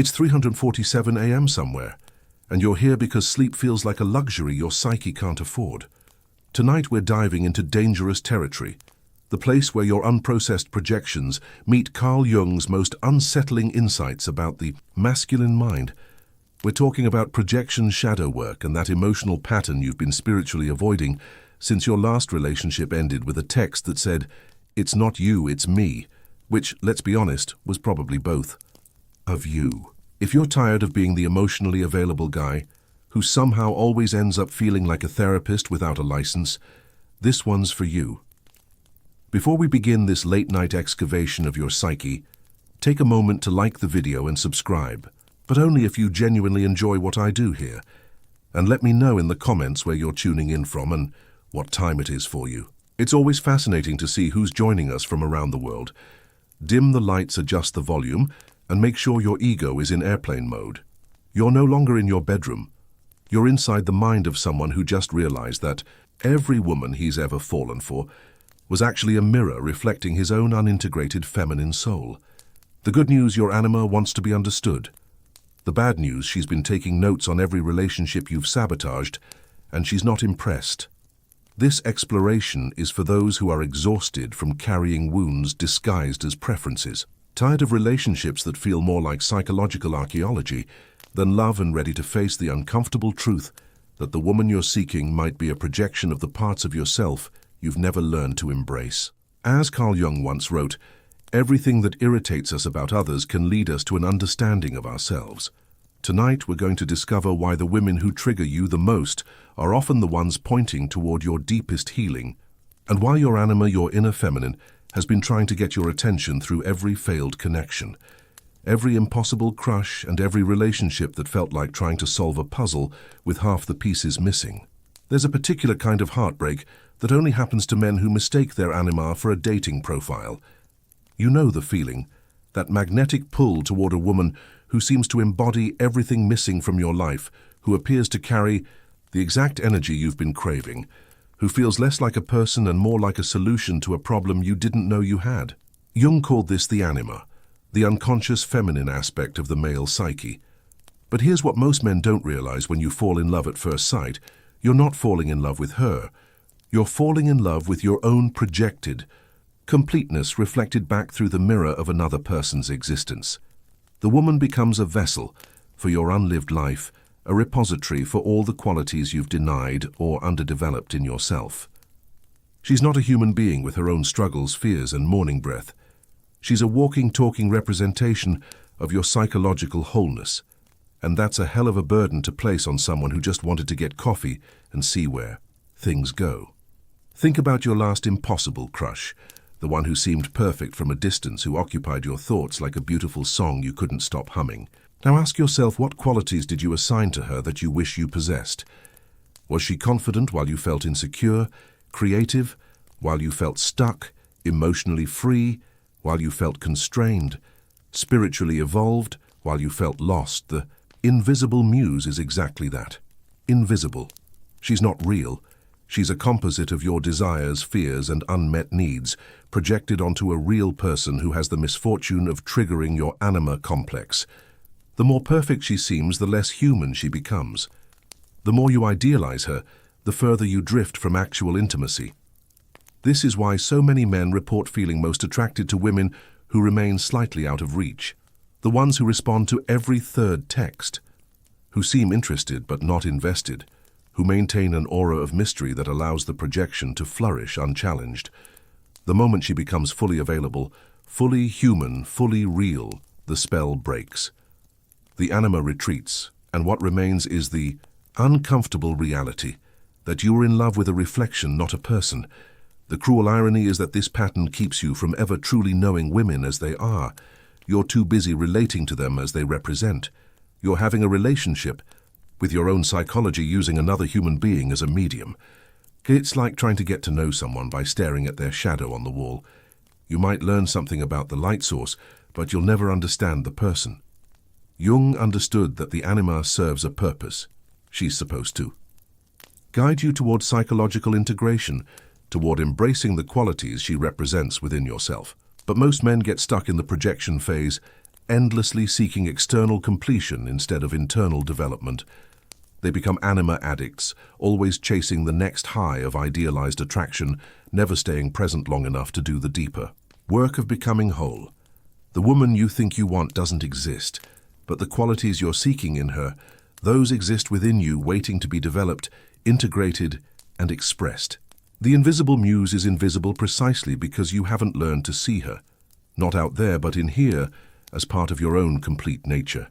It's 3:47 a.m. somewhere, and you're here because sleep feels like a luxury your psyche can't afford. Tonight we're diving into dangerous territory, the place where your unprocessed projections meet Carl Jung's most unsettling insights about the masculine mind. We're talking about projection shadow work and that emotional pattern you've been spiritually avoiding since your last relationship ended with a text that said, "It's not you, it's me," which, let's be honest, was probably both of you. If you're tired of being the emotionally available guy who somehow always ends up feeling like a therapist without a license, this one's for you. Before we begin this late-night excavation of your psyche, take a moment to like the video and subscribe, but only if you genuinely enjoy what I do here. And let me know in the comments where you're tuning in from and what time it is for you. It's always fascinating to see who's joining us from around the world. Dim the lights, adjust the volume, and make sure your ego is in airplane mode. You're no longer in your bedroom. You're inside the mind of someone who just realized that every woman he's ever fallen for was actually a mirror reflecting his own unintegrated feminine soul. The good news, your anima wants to be understood. The bad news, she's been taking notes on every relationship you've sabotaged, and she's not impressed. This exploration is for those who are exhausted from carrying wounds disguised as preferences, tired of relationships that feel more like psychological archaeology than love, and ready to face the uncomfortable truth that the woman you're seeking might be a projection of the parts of yourself you've never learned to embrace. As Carl Jung once wrote, everything that irritates us about others can lead us to an understanding of ourselves. Tonight, we're going to discover why the women who trigger you the most are often the ones pointing toward your deepest healing, and why your anima, your inner feminine, has been trying to get your attention through every failed connection, every impossible crush, and every relationship that felt like trying to solve a puzzle with half the pieces missing. There's a particular kind of heartbreak that only happens to men who mistake their anima for a dating profile. You know the feeling, that magnetic pull toward a woman who seems to embody everything missing from your life, who appears to carry the exact energy you've been craving, who feels less like a person and more like a solution to a problem you didn't know you had. Jung called this the anima, the unconscious feminine aspect of the male psyche. But here's what most men don't realize when you fall in love at first sight. You're not falling in love with her. You're falling in love with your own projected completeness reflected back through the mirror of another person's existence. The woman becomes a vessel for your unlived life, a repository for all the qualities you've denied or underdeveloped in yourself. She's not a human being with her own struggles, fears, and morning breath. She's a walking, talking representation of your psychological wholeness, and that's a hell of a burden to place on someone who just wanted to get coffee and see where things go. Think about your last impossible crush, the one who seemed perfect from a distance, who occupied your thoughts like a beautiful song you couldn't stop humming. Now ask yourself, what qualities did you assign to her that you wish you possessed? Was she confident while you felt insecure, creative while you felt stuck, emotionally free while you felt constrained, spiritually evolved while you felt lost? The invisible muse is exactly that. Invisible. She's not real. She's a composite of your desires, fears, and unmet needs, projected onto a real person who has the misfortune of triggering your anima complex. The more perfect she seems, the less human she becomes. The more you idealize her, the further you drift from actual intimacy. This is why so many men report feeling most attracted to women who remain slightly out of reach. The ones who respond to every third text, who seem interested but not invested, who maintain an aura of mystery that allows the projection to flourish unchallenged. The moment she becomes fully available, fully human, fully real, the spell breaks. The anima retreats, and what remains is the uncomfortable reality that you are in love with a reflection, not a person. The cruel irony is that this pattern keeps you from ever truly knowing women as they are. You're too busy relating to them as they represent. You're having a relationship with your own psychology using another human being as a medium. It's like trying to get to know someone by staring at their shadow on the wall. You might learn something about the light source, but you'll never understand the person. Jung understood that the anima serves a purpose. She's supposed to guide you toward psychological integration, toward embracing the qualities she represents within yourself. But most men get stuck in the projection phase endlessly seeking external completion instead of internal development. They become anima addicts, always chasing the next high of idealized attraction, never staying present long enough to do the deeper work of becoming whole. The woman you think you want doesn't exist, but the qualities you're seeking in her, those exist within you, waiting to be developed, integrated, and expressed. The invisible muse is invisible precisely because you haven't learned to see her, not out there but in here, as part of your own complete nature.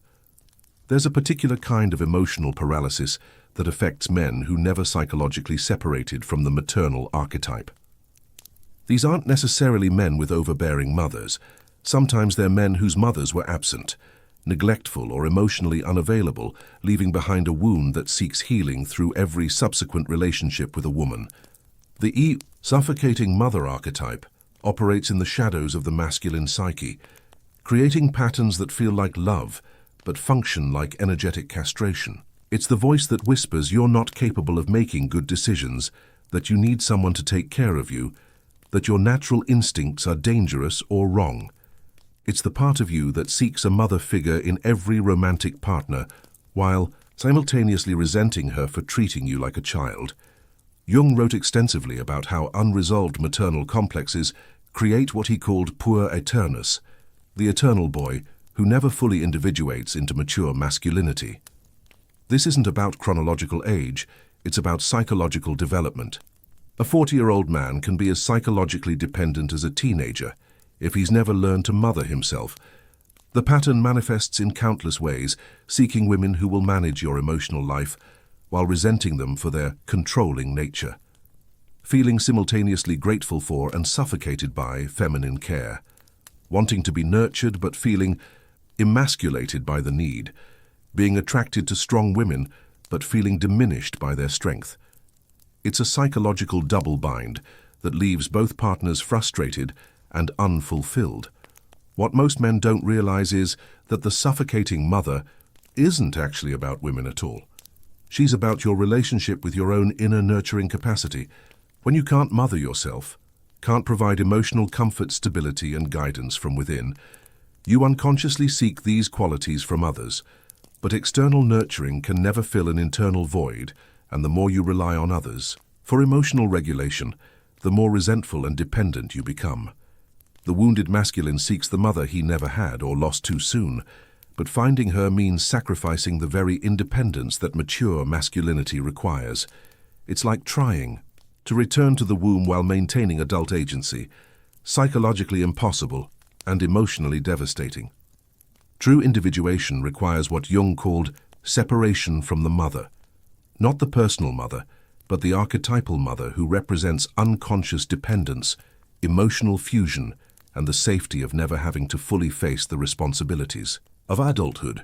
There's a particular kind of emotional paralysis that affects men who never psychologically separated from the maternal archetype. These aren't necessarily men with overbearing mothers. Sometimes they're men whose mothers were absent, neglectful or emotionally unavailable, leaving behind a wound that seeks healing through every subsequent relationship with a woman. The suffocating mother archetype operates in the shadows of the masculine psyche, creating patterns that feel like love, but function like energetic castration. It's the voice that whispers you're not capable of making good decisions, that you need someone to take care of you, that your natural instincts are dangerous or wrong. It's the part of you that seeks a mother figure in every romantic partner, while simultaneously resenting her for treating you like a child. Jung wrote extensively about how unresolved maternal complexes create what he called puer aeternus, the eternal boy who never fully individuates into mature masculinity. This isn't about chronological age, it's about psychological development. A 40-year-old man can be as psychologically dependent as a teenager if he's never learned to mother himself. The pattern manifests in countless ways, seeking women who will manage your emotional life while resenting them for their controlling nature. Feeling simultaneously grateful for and suffocated by feminine care. Wanting to be nurtured but feeling emasculated by the need. Being attracted to strong women but feeling diminished by their strength. It's a psychological double bind that leaves both partners frustrated and unfulfilled. What most men don't realize is that the suffocating mother isn't actually about women at all. She's about your relationship with your own inner nurturing capacity. When you can't mother yourself, can't provide emotional comfort, stability, and guidance from within, you unconsciously seek these qualities from others. But external nurturing can never fill an internal void, and the more you rely on others for emotional regulation, the more resentful and dependent you become. The wounded masculine seeks the mother he never had or lost too soon, but finding her means sacrificing the very independence that mature masculinity requires. It's like trying to return to the womb while maintaining adult agency, psychologically impossible and emotionally devastating. True individuation requires what Jung called separation from the mother. Not the personal mother, but the archetypal mother who represents unconscious dependence, emotional fusion, and the safety of never having to fully face the responsibilities of adulthood.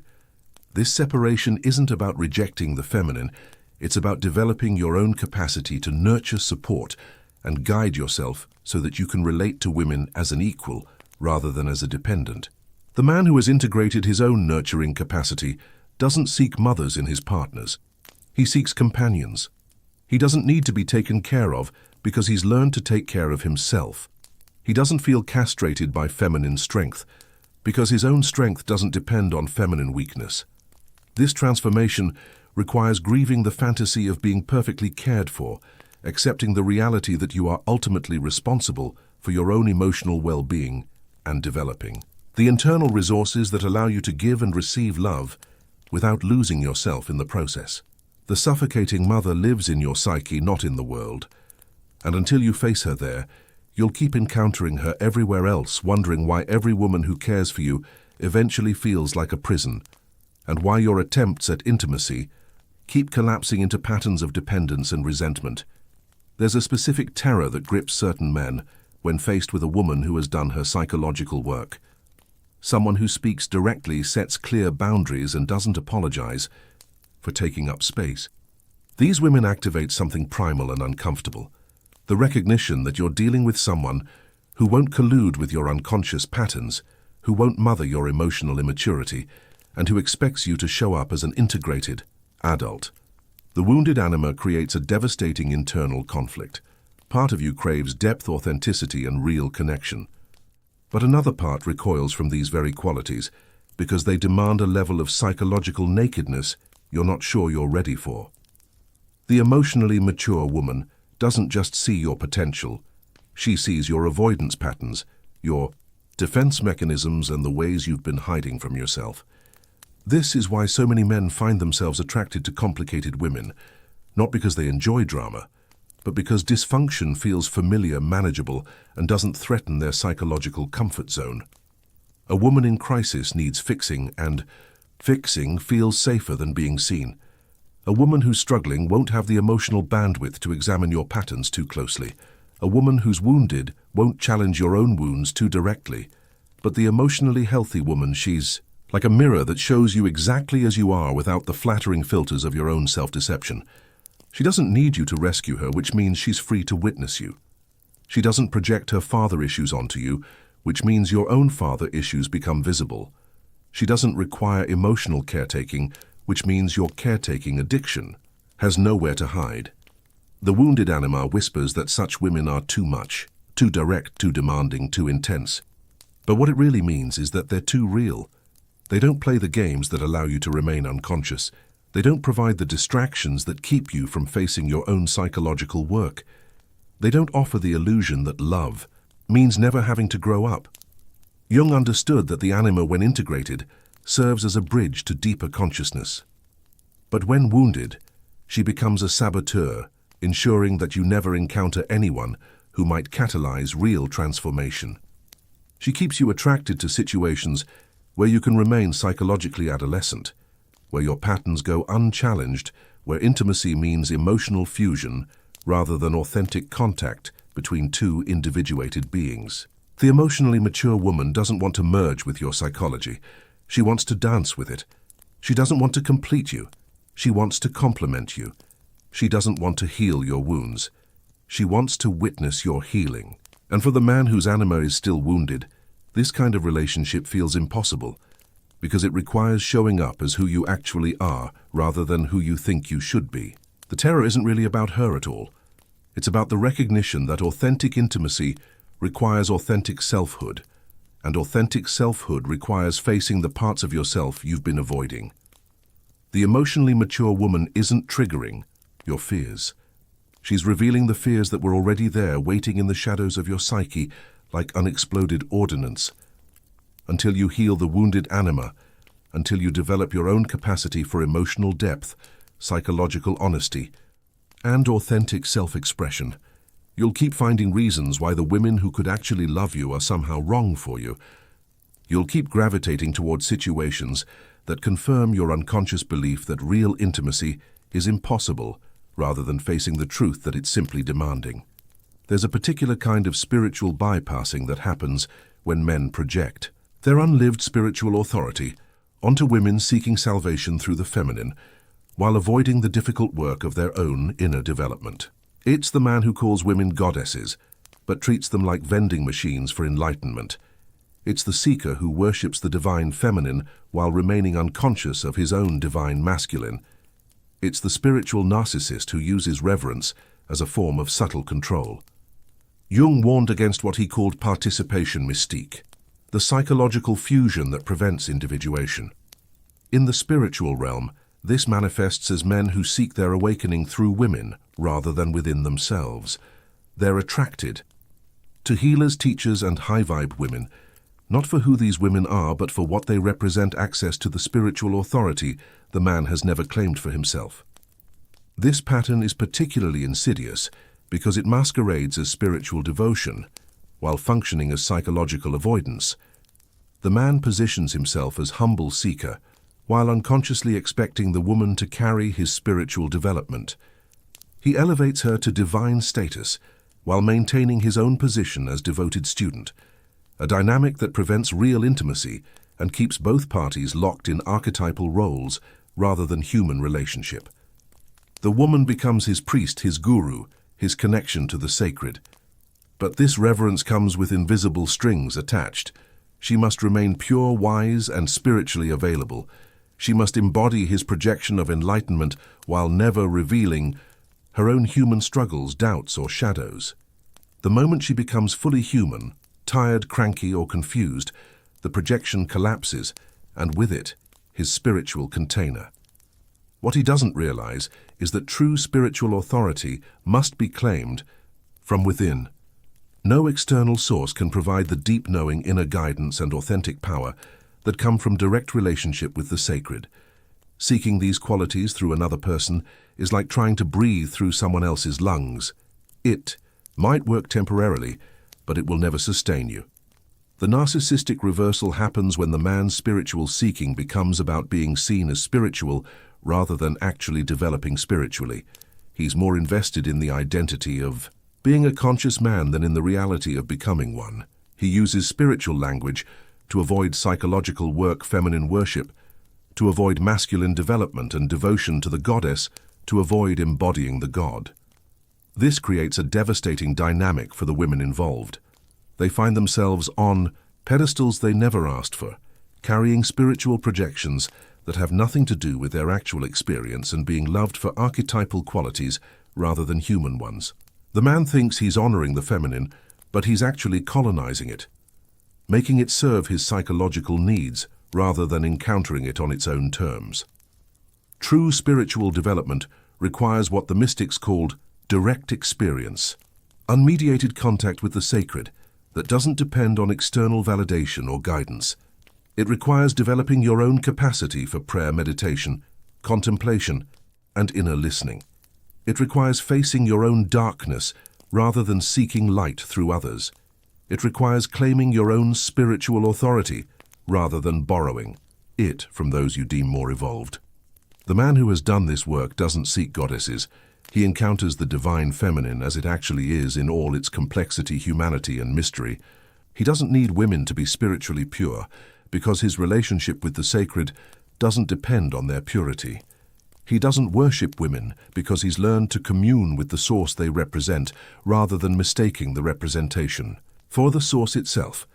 This separation isn't about rejecting the feminine, it's about developing your own capacity to nurture, support, and guide yourself so that you can relate to women as an equal rather than as a dependent. The man who has integrated his own nurturing capacity doesn't seek mothers in his partners. He seeks companions. He doesn't need to be taken care of because he's learned to take care of himself. He doesn't feel castrated by feminine strength because his own strength doesn't depend on feminine weakness. This transformation requires grieving the fantasy of being perfectly cared for, accepting the reality that you are ultimately responsible for your own emotional well-being and developing the internal resources that allow you to give and receive love without losing yourself in the process. The suffocating mother lives in your psyche, not in the world. And until you face her there, you'll keep encountering her everywhere else, wondering why every woman who cares for you eventually feels like a prison, and why your attempts at intimacy keep collapsing into patterns of dependence and resentment. There's a specific terror that grips certain men when faced with a woman who has done her psychological work. Someone who speaks directly, sets clear boundaries, and doesn't apologize for taking up space. These women activate something primal and uncomfortable, the recognition that you're dealing with someone who won't collude with your unconscious patterns, who won't mother your emotional immaturity, and who expects you to show up as an integrated adult. The wounded anima creates a devastating internal conflict. Part of you craves depth, authenticity, and real connection. But another part recoils from these very qualities, because they demand a level of psychological nakedness you're not sure you're ready for. The emotionally mature woman doesn't just see your potential, she sees your avoidance patterns, your defense mechanisms, and the ways you've been hiding from yourself. This is why so many men find themselves attracted to complicated women, not because they enjoy drama, but because dysfunction feels familiar, manageable, and doesn't threaten their psychological comfort zone. A woman in crisis needs fixing, and fixing feels safer than being seen. A woman who's struggling won't have the emotional bandwidth to examine your patterns too closely. A woman who's wounded won't challenge your own wounds too directly. But the emotionally healthy woman, she's like a mirror that shows you exactly as you are without the flattering filters of your own self-deception. She doesn't need you to rescue her, which means she's free to witness you. She doesn't project her father issues onto you, which means your own father issues become visible. She doesn't require emotional caretaking, which means your caretaking addiction has nowhere to hide. The wounded anima whispers that such women are too much, too direct, too demanding, too intense. But what it really means is that they're too real. They don't play the games that allow you to remain unconscious. They don't provide the distractions that keep you from facing your own psychological work. They don't offer the illusion that love means never having to grow up. Jung understood that the anima, when integrated, serves as a bridge to deeper consciousness. But when wounded, she becomes a saboteur, ensuring that you never encounter anyone who might catalyze real transformation. She keeps you attracted to situations where you can remain psychologically adolescent, where your patterns go unchallenged, where intimacy means emotional fusion rather than authentic contact between two individuated beings. The emotionally mature woman doesn't want to merge with your psychology. She wants to dance with it. She doesn't want to complete you. She wants to complement you. She doesn't want to heal your wounds. She wants to witness your healing. And for the man whose anima is still wounded, this kind of relationship feels impossible, because it requires showing up as who you actually are rather than who you think you should be. The terror isn't really about her at all. It's about the recognition that authentic intimacy requires authentic selfhood, and authentic selfhood requires facing the parts of yourself you've been avoiding. The emotionally mature woman isn't triggering your fears. She's revealing the fears that were already there, waiting in the shadows of your psyche like unexploded ordnance. Until you heal the wounded anima, until you develop your own capacity for emotional depth, psychological honesty, and authentic self-expression, you'll keep finding reasons why the women who could actually love you are somehow wrong for you. You'll keep gravitating towards situations that confirm your unconscious belief that real intimacy is impossible, rather than facing the truth that it's simply demanding. There's a particular kind of spiritual bypassing that happens when men project their unlived spiritual authority onto women seeking salvation through the feminine, while avoiding the difficult work of their own inner development. It's the man who calls women goddesses, but treats them like vending machines for enlightenment. It's the seeker who worships the divine feminine while remaining unconscious of his own divine masculine. It's the spiritual narcissist who uses reverence as a form of subtle control. Jung warned against what he called participation mystique, the psychological fusion that prevents individuation. In the spiritual realm, this manifests as men who seek their awakening through women rather than within themselves. They're attracted to healers, teachers, and high-vibe women, not for who these women are, but for what they represent: access to the spiritual authority the man has never claimed for himself. This pattern is particularly insidious because it masquerades as spiritual devotion while functioning as psychological avoidance. The man positions himself as humble seeker while unconsciously expecting the woman to carry his spiritual development. He elevates her to divine status while maintaining his own position as devoted student, a dynamic that prevents real intimacy and keeps both parties locked in archetypal roles rather than human relationship. The woman becomes his priest, his guru, his connection to the sacred. But this reverence comes with invisible strings attached. She must remain pure, wise, and spiritually available. She must embody his projection of enlightenment while never revealing her own human struggles, doubts, or shadows. The moment she becomes fully human, tired, cranky, or confused, the projection collapses, and with it, his spiritual container. What he doesn't realize is that true spiritual authority must be claimed from within. No external source can provide the deep knowing, inner guidance, and authentic power that come from direct relationship with the sacred. Seeking these qualities through another person is like trying to breathe through someone else's lungs. It might work temporarily, but it will never sustain you. The narcissistic reversal happens when the man's spiritual seeking becomes about being seen as spiritual rather than actually developing spiritually. He's more invested in the identity of being a conscious man than in the reality of becoming one. He uses spiritual language to avoid psychological work, feminine worship, to avoid masculine development and devotion to the goddess, to avoid embodying the god. This creates a devastating dynamic for the women involved. They find themselves on pedestals they never asked for, carrying spiritual projections that have nothing to do with their actual experience and being loved for archetypal qualities rather than human ones. The man thinks he's honoring the feminine, but he's actually colonizing it, making it serve his psychological needs rather than encountering it on its own terms. True spiritual development requires what the mystics called direct experience, unmediated contact with the sacred that doesn't depend on external validation or guidance. It requires developing your own capacity for prayer, meditation, contemplation, and inner listening. It requires facing your own darkness rather than seeking light through others. It requires claiming your own spiritual authority rather than borrowing it from those you deem more evolved. The man who has done this work doesn't seek goddesses. He encounters the divine feminine as it actually is in all its complexity, humanity, and mystery. He doesn't need women to be spiritually pure because his relationship with the sacred doesn't depend on their purity. He doesn't worship women because he's learned to commune with the source they represent rather than mistaking the representation for the source itself.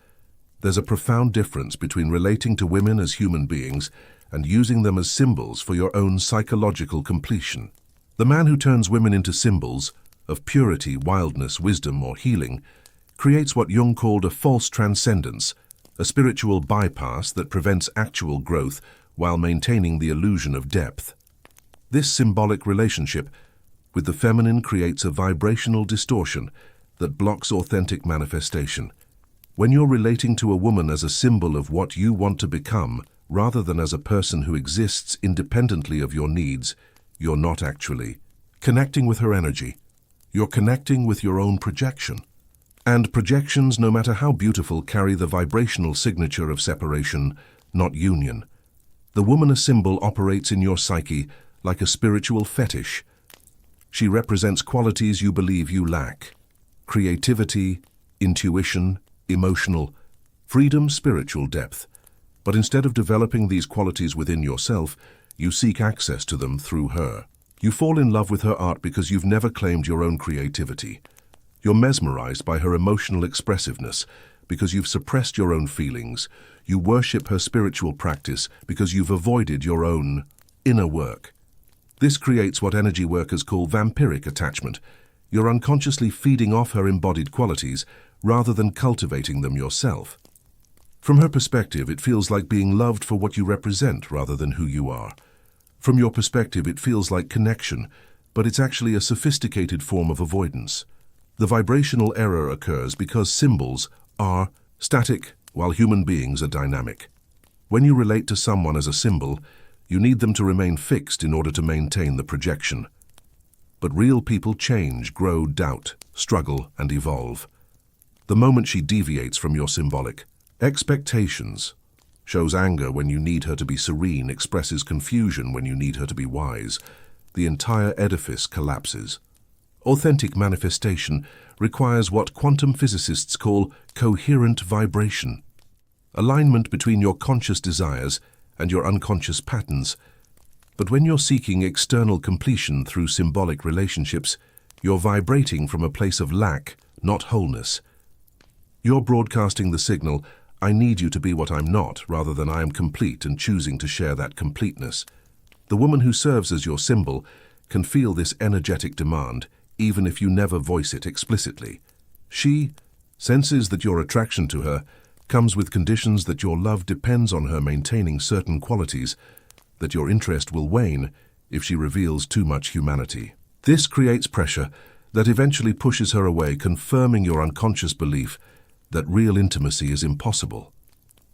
There's a profound difference between relating to women as human beings and using them as symbols for your own psychological completion. The man who turns women into symbols of purity, wildness, wisdom, or healing creates what Jung called a false transcendence, a spiritual bypass that prevents actual growth while maintaining the illusion of depth. This symbolic relationship with the feminine creates a vibrational distortion that blocks authentic manifestation. When you're relating to a woman as a symbol of what you want to become, rather than as a person who exists independently of your needs, you're not actually connecting with her energy. You're connecting with your own projection. And projections, no matter how beautiful, carry the vibrational signature of separation, not union. The woman a symbol operates in your psyche like a spiritual fetish. She represents qualities you believe you lack: creativity, intuition, emotional, freedom, spiritual depth. But instead of developing these qualities within yourself, you seek access to them through her. You fall in love with her art because you've never claimed your own creativity. You're mesmerized by her emotional expressiveness because you've suppressed your own feelings. You worship her spiritual practice because you've avoided your own inner work. This creates what energy workers call vampiric attachment. You're unconsciously feeding off her embodied qualities rather than cultivating them yourself. From her perspective, it feels like being loved for what you represent rather than who you are. From your perspective, it feels like connection, but it's actually a sophisticated form of avoidance. The vibrational error occurs because symbols are static while human beings are dynamic. When you relate to someone as a symbol, you need them to remain fixed in order to maintain the projection. But real people change, grow, doubt, struggle, and evolve. The moment she deviates from your symbolic expectations, shows anger when you need her to be serene, expresses confusion when you need her to be wise, the entire edifice collapses. Authentic manifestation requires what quantum physicists call coherent vibration, alignment between your conscious desires and your unconscious patterns. But when you're seeking external completion through symbolic relationships, you're vibrating from a place of lack, not wholeness. You're broadcasting the signal, I need you to be what I'm not, rather than I am complete, and choosing to share that completeness. The woman who serves as your symbol can feel this energetic demand, even if you never voice it explicitly. She senses that your attraction to her comes with conditions that your love depends on her maintaining certain qualities, that your interest will wane if she reveals too much humanity. This creates pressure that eventually pushes her away, confirming your unconscious belief that real intimacy is impossible.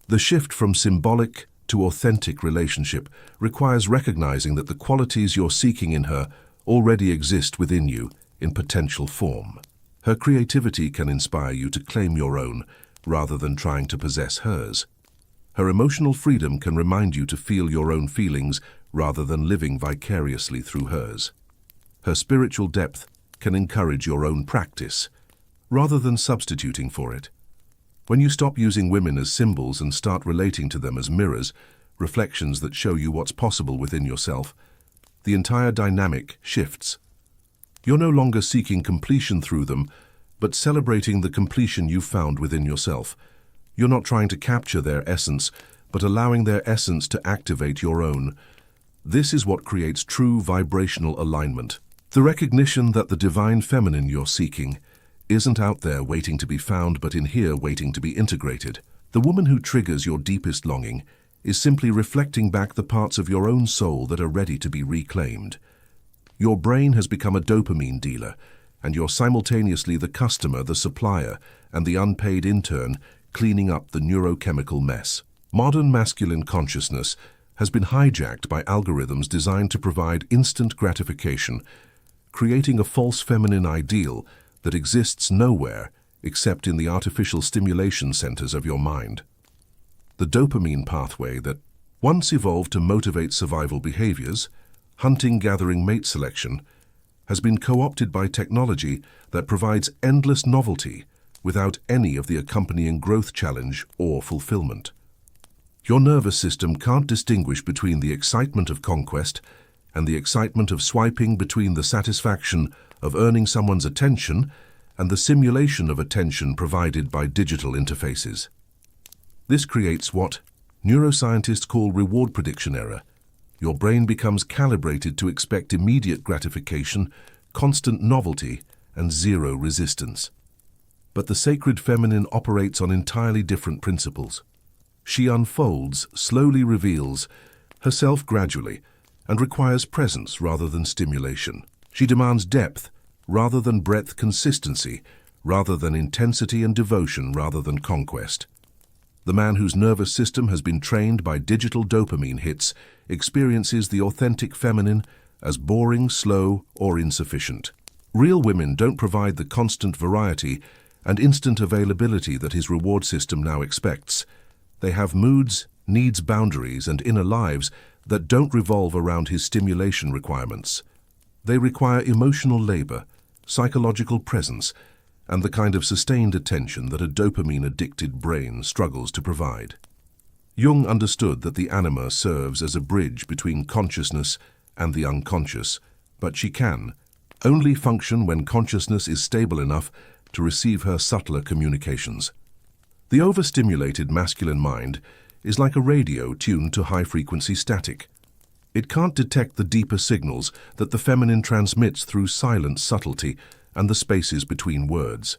The shift from symbolic to authentic relationship requires recognizing that the qualities you're seeking in her already exist within you in potential form. Her creativity can inspire you to claim your own rather than trying to possess hers. Her emotional freedom can remind you to feel your own feelings rather than living vicariously through hers. Her spiritual depth can encourage your own practice rather than substituting for it. When you stop using women as symbols and start relating to them as mirrors, reflections that show you what's possible within yourself, the entire dynamic shifts. You're no longer seeking completion through them, but celebrating the completion you've found within yourself. You're not trying to capture their essence, but allowing their essence to activate your own. This is what creates true vibrational alignment. The recognition that the divine feminine you're seeking isn't out there waiting to be found, but in here waiting to be integrated. The woman who triggers your deepest longing is simply reflecting back the parts of your own soul that are ready to be reclaimed. Your brain has become a dopamine dealer, and you're simultaneously the customer, the supplier, and the unpaid intern cleaning up the neurochemical mess. Modern masculine consciousness has been hijacked by algorithms designed to provide instant gratification, creating a false feminine ideal that exists nowhere except in the artificial stimulation centers of your mind. The dopamine pathway that once evolved to motivate survival behaviors, hunting, gathering, mate selection, has been co-opted by technology that provides endless novelty without any of the accompanying growth challenge or fulfillment. Your nervous system can't distinguish between the excitement of conquest and the excitement of swiping, between the satisfaction of earning someone's attention and the simulation of attention provided by digital interfaces. This creates what neuroscientists call reward prediction error. Your brain becomes calibrated to expect immediate gratification, constant novelty, and zero resistance. But the sacred feminine operates on entirely different principles. She unfolds, slowly reveals herself gradually, and requires presence rather than stimulation. She demands depth rather than breadth, consistency rather than intensity, and devotion rather than conquest. The man whose nervous system has been trained by digital dopamine hits experiences the authentic feminine as boring, slow, or insufficient. Real women don't provide the constant variety and instant availability that his reward system now expects. They have moods, needs, boundaries, and inner lives that don't revolve around his stimulation requirements. They require emotional labor, psychological presence, and the kind of sustained attention that a dopamine-addicted brain struggles to provide. Jung understood that the anima serves as a bridge between consciousness and the unconscious, but she can only function when consciousness is stable enough to receive her subtler communications. The overstimulated masculine mind is like a radio tuned to high-frequency static. It can't detect the deeper signals that the feminine transmits through silent subtlety and the spaces between words.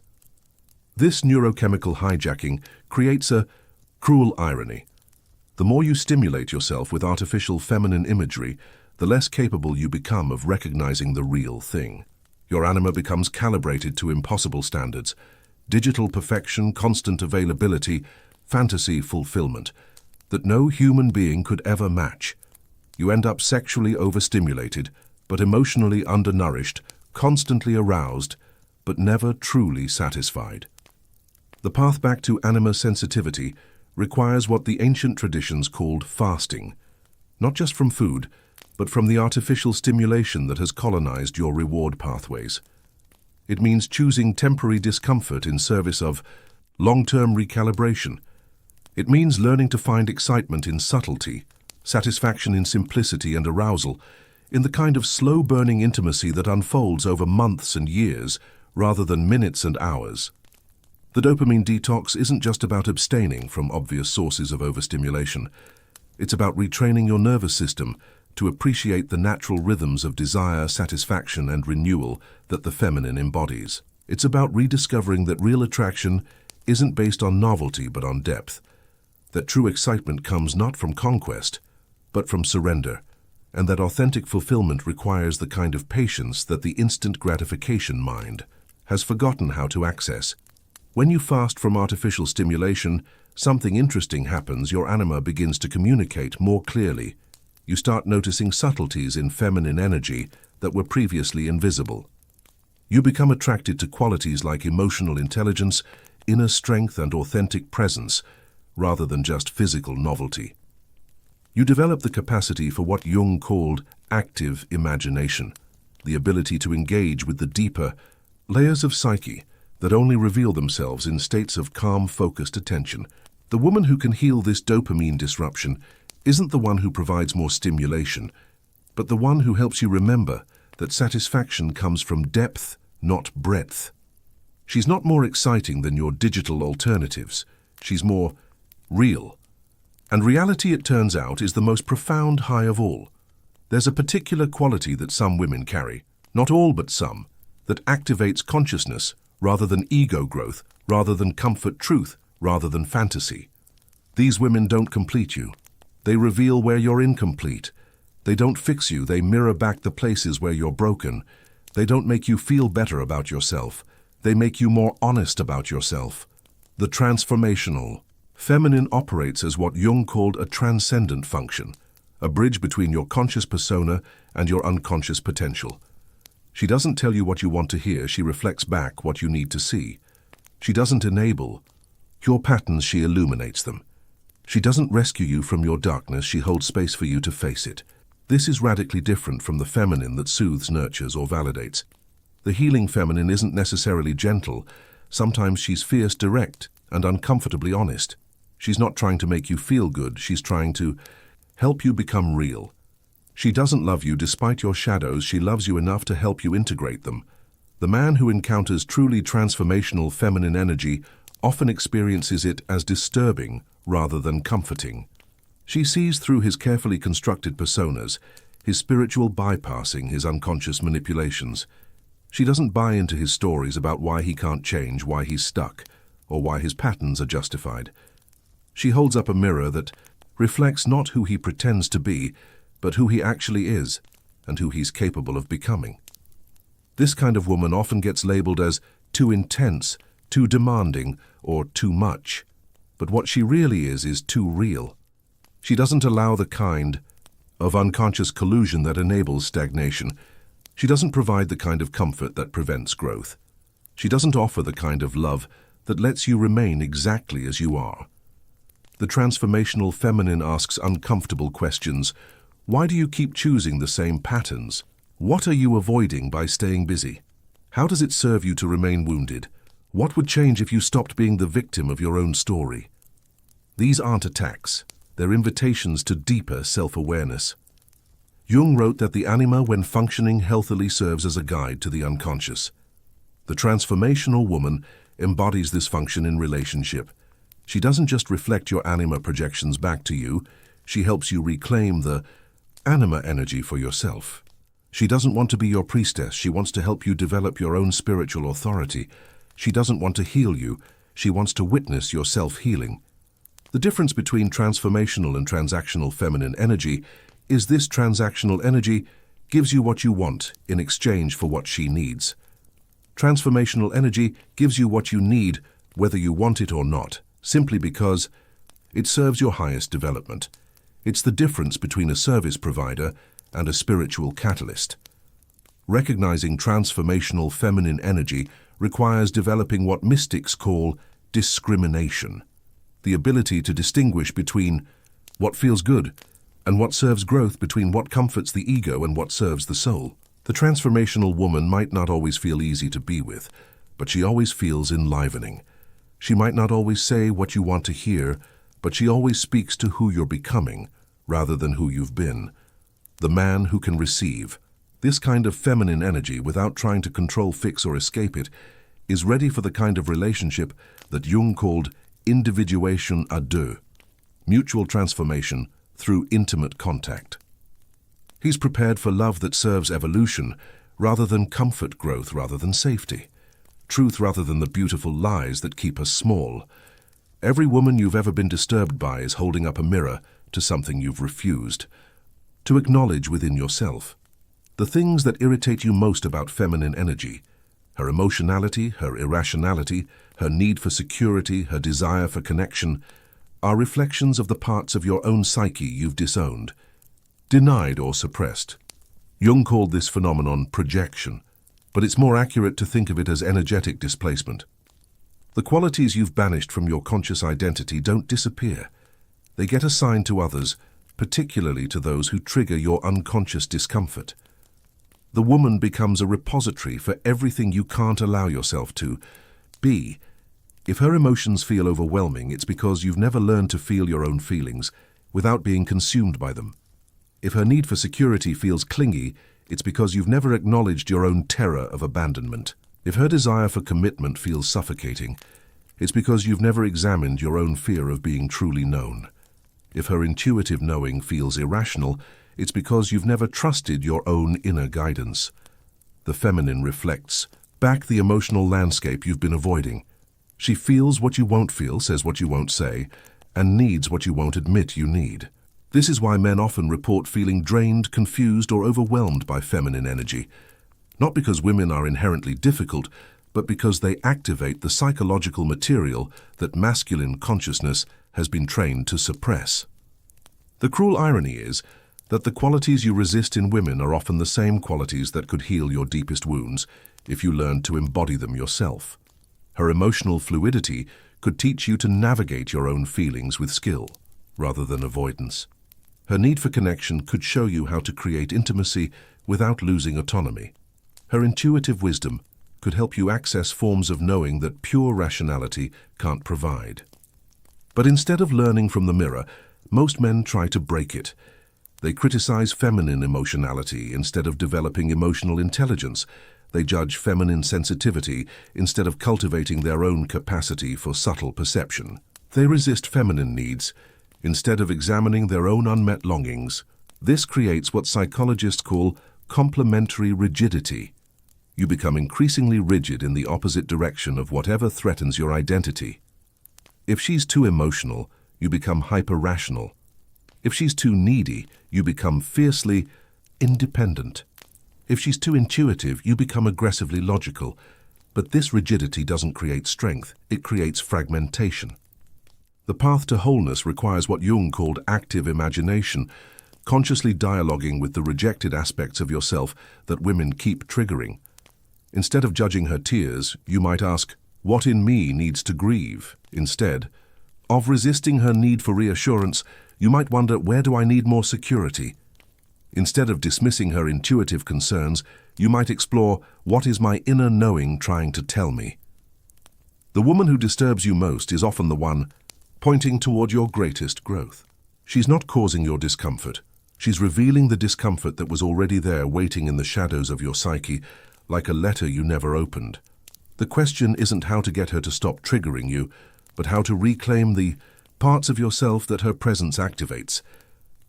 This neurochemical hijacking creates a cruel irony. The more you stimulate yourself with artificial feminine imagery, the less capable you become of recognizing the real thing. Your anima becomes calibrated to impossible standards: digital perfection, constant availability, fantasy fulfillment that no human being could ever match. You end up sexually overstimulated, but emotionally undernourished, constantly aroused, but never truly satisfied. The path back to anima sensitivity requires what the ancient traditions called fasting, not just from food, but from the artificial stimulation that has colonized your reward pathways. It means choosing temporary discomfort in service of long-term recalibration. It means learning to find excitement in subtlety, satisfaction in simplicity, and arousal in the kind of slow-burning intimacy that unfolds over months and years rather than minutes and hours. The dopamine detox isn't just about abstaining from obvious sources of overstimulation. It's about retraining your nervous system to appreciate the natural rhythms of desire, satisfaction, and renewal that the feminine embodies. It's about rediscovering that real attraction isn't based on novelty but on depth, that true excitement comes not from conquest, but from surrender, and that authentic fulfillment requires the kind of patience that the instant gratification mind has forgotten how to access. When you fast from artificial stimulation, something interesting happens. Your anima begins to communicate more clearly. You start noticing subtleties in feminine energy that were previously invisible. You become attracted to qualities like emotional intelligence, inner strength, and authentic presence, rather than just physical novelty. You develop the capacity for what Jung called active imagination, the ability to engage with the deeper layers of psyche that only reveal themselves in states of calm, focused attention. The woman who can heal this dopamine disruption isn't the one who provides more stimulation, but the one who helps you remember that satisfaction comes from depth, not breadth. She's not more exciting than your digital alternatives. She's more real. And reality, it turns out, is the most profound high of all. There's a particular quality that some women carry, not all but some, that activates consciousness rather than ego growth, rather than comfort truth, rather than fantasy. These women don't complete you. They reveal where you're incomplete. They don't fix you. They mirror back the places where you're broken. They don't make you feel better about yourself. They make you more honest about yourself. The transformational feminine operates as what Jung called a transcendent function, a bridge between your conscious persona and your unconscious potential. She doesn't tell you what you want to hear, she reflects back what you need to see. She doesn't enable your patterns, she illuminates them. She doesn't rescue you from your darkness, she holds space for you to face it. This is radically different from the feminine that soothes, nurtures, or validates. The healing feminine isn't necessarily gentle. Sometimes she's fierce, direct, and uncomfortably honest. She's not trying to make you feel good, she's trying to help you become real. She doesn't love you despite your shadows, she loves you enough to help you integrate them. The man who encounters truly transformational feminine energy often experiences it as disturbing rather than comforting. She sees through his carefully constructed personas, his spiritual bypassing, his unconscious manipulations. She doesn't buy into his stories about why he can't change, why he's stuck, or why his patterns are justified. She holds up a mirror that reflects not who he pretends to be, but who he actually is, and who he's capable of becoming. This kind of woman often gets labeled as too intense, too demanding, or too much. But what she really is too real. She doesn't allow the kind of unconscious collusion that enables stagnation. She doesn't provide the kind of comfort that prevents growth. She doesn't offer the kind of love that lets you remain exactly as you are. The transformational feminine asks uncomfortable questions. Why do you keep choosing the same patterns? What are you avoiding by staying busy? How does it serve you to remain wounded? What would change if you stopped being the victim of your own story? These aren't attacks. They're invitations to deeper self-awareness. Jung wrote that the anima, when functioning healthily, serves as a guide to the unconscious. The transformational woman embodies this function in relationship. She doesn't just reflect your anima projections back to you, she helps you reclaim the anima energy for yourself. She doesn't want to be your priestess, she wants to help you develop your own spiritual authority. She doesn't want to heal you, she wants to witness your self-healing. The difference between transformational and transactional feminine energy is this: transactional energy gives you what you want in exchange for what she needs. Transformational energy gives you what you need, whether you want it or not, simply because it serves your highest development. It's the difference between a service provider and a spiritual catalyst. Recognizing transformational feminine energy requires developing what mystics call discrimination, the ability to distinguish between what feels good and what serves growth, between what comforts the ego and what serves the soul. The transformational woman might not always feel easy to be with, but she always feels enlivening. She might not always say what you want to hear, but she always speaks to who you're becoming rather than who you've been. The man who can receive this kind of feminine energy without trying to control, fix, or escape it is ready for the kind of relationship that Jung called individuation à deux, mutual transformation through intimate contact. He's prepared for love that serves evolution rather than comfort, growth rather than safety. truth rather than the beautiful lies that keep us small. Every woman you've ever been disturbed by is holding up a mirror to something you've refused to acknowledge within yourself. The things that irritate you most about feminine energy, her emotionality, her irrationality, her need for security, her desire for connection, are reflections of the parts of your own psyche you've disowned, denied or suppressed. Jung called this phenomenon projection, but it's more accurate to think of it as energetic displacement. The qualities you've banished from your conscious identity don't disappear. They get assigned to others, particularly to those who trigger your unconscious discomfort. The woman becomes a repository for everything you can't allow yourself to be. If her emotions feel overwhelming, it's because you've never learned to feel your own feelings without being consumed by them. If her need for security feels clingy, it's because you've never acknowledged your own terror of abandonment. If her desire for commitment feels suffocating, it's because you've never examined your own fear of being truly known. If her intuitive knowing feels irrational, it's because you've never trusted your own inner guidance. The feminine reflects back the emotional landscape you've been avoiding. She feels what you won't feel, says what you won't say, and needs what you won't admit you need. This is why men often report feeling drained, confused, or overwhelmed by feminine energy. Not because women are inherently difficult, but because they activate the psychological material that masculine consciousness has been trained to suppress. The cruel irony is that the qualities you resist in women are often the same qualities that could heal your deepest wounds if you learned to embody them yourself. Her emotional fluidity could teach you to navigate your own feelings with skill, rather than avoidance. Her need for connection could show you how to create intimacy without losing autonomy. Her intuitive wisdom could help you access forms of knowing that pure rationality can't provide. But instead of learning from the mirror, most men try to break it. They criticize feminine emotionality instead of developing emotional intelligence. They judge feminine sensitivity instead of cultivating their own capacity for subtle perception. They resist feminine needs instead of examining their own unmet longings. This creates what psychologists call complementary rigidity. You become increasingly rigid in the opposite direction of whatever threatens your identity. If she's too emotional, you become hyper-rational. If she's too needy, you become fiercely independent. If she's too intuitive, you become aggressively logical. But this rigidity doesn't create strength, it creates fragmentation. The path to wholeness requires what Jung called active imagination, consciously dialoguing with the rejected aspects of yourself that women keep triggering. Instead of judging her tears, you might ask, what in me needs to grieve? Instead of resisting her need for reassurance, you might wonder, where do I need more security? Instead of dismissing her intuitive concerns, you might explore, what is my inner knowing trying to tell me? The woman who disturbs you most is often the one pointing toward your greatest growth. She's not causing your discomfort. She's revealing the discomfort that was already there waiting in the shadows of your psyche, like a letter you never opened. The question isn't how to get her to stop triggering you, but how to reclaim the parts of yourself that her presence activates.